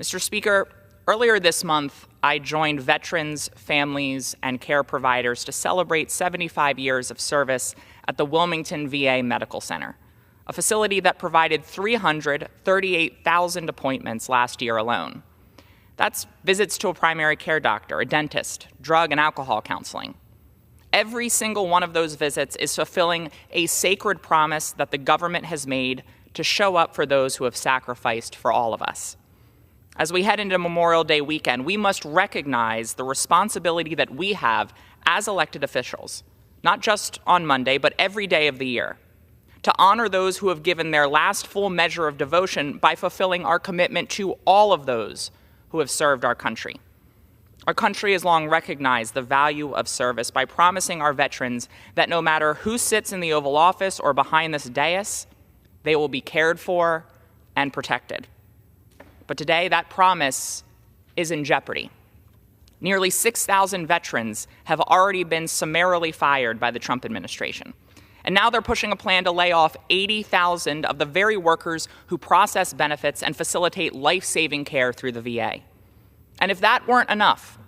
Mr. Speaker, earlier this month, I joined veterans, families, and care providers to celebrate 75 years of service at the Wilmington VA Medical Center, a facility that provided 338,000 appointments last year alone. That's visits to a primary care doctor, a dentist, drug and alcohol counseling. Every single one of those visits is fulfilling a sacred promise that the government has made to show up for those who have sacrificed for all of us. As we head into Memorial Day weekend, we must recognize the responsibility that we have as elected officials, not just on Monday, but every day of the year, to honor those who have given their last full measure of devotion by fulfilling our commitment to all of those who have served our country. Our country has long recognized the value of service by promising our veterans that no matter who sits in the Oval Office or behind this dais, they will be cared for and protected. But today, that promise is in jeopardy. Nearly 6,000 veterans have already been summarily fired by the Trump administration. And now they're pushing a plan to lay off 80,000 of the very workers who process benefits and facilitate life-saving care through the VA. And if that weren't enough,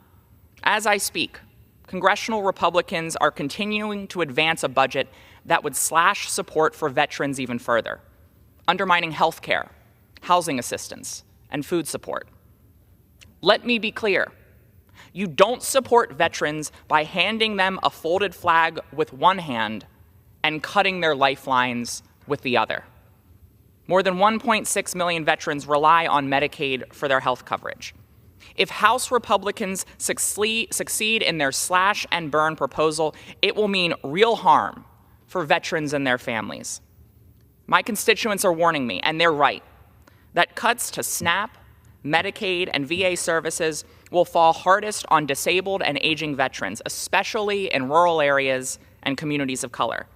as I speak, congressional Republicans are continuing to advance a budget that would slash support for veterans even further, undermining health care, housing assistance, and food support. Let me be clear. You don't support veterans by handing them a folded flag with one hand and cutting their lifelines with the other. More than 1.6 million veterans rely on Medicaid for their health coverage. If House Republicans succeed in their slash and burn proposal, it will mean real harm for veterans and their families. My constituents are warning me, and they're right, that cuts to SNAP, Medicaid, and VA services will fall hardest on disabled and aging veterans, especially in rural areas and communities of color.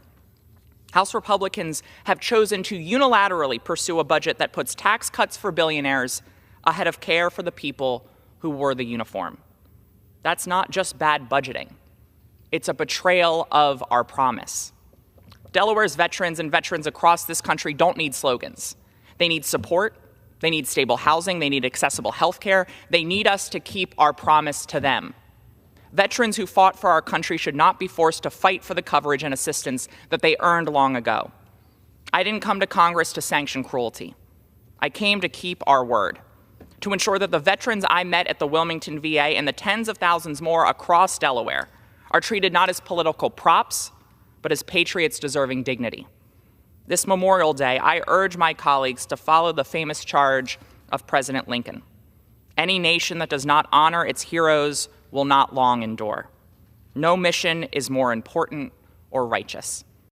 House Republicans have chosen to unilaterally pursue a budget that puts tax cuts for billionaires ahead of care for the people who wore the uniform. That's not just bad budgeting. It's a betrayal of our promise. Delaware's veterans and veterans across this country don't need slogans. They need support. They need stable housing. They need accessible health care. They need us to keep our promise to them. Veterans who fought for our country should not be forced to fight for the coverage and assistance that they earned long ago. I didn't come to Congress to sanction cruelty. I came to keep our word, to ensure that the veterans I met at the Wilmington VA and the tens of thousands more across Delaware are treated not as political props, but as patriots deserving dignity. This Memorial Day, I urge my colleagues to follow the famous charge of President Lincoln. Any nation that does not honor its heroes will not long endure. No mission is more important or righteous.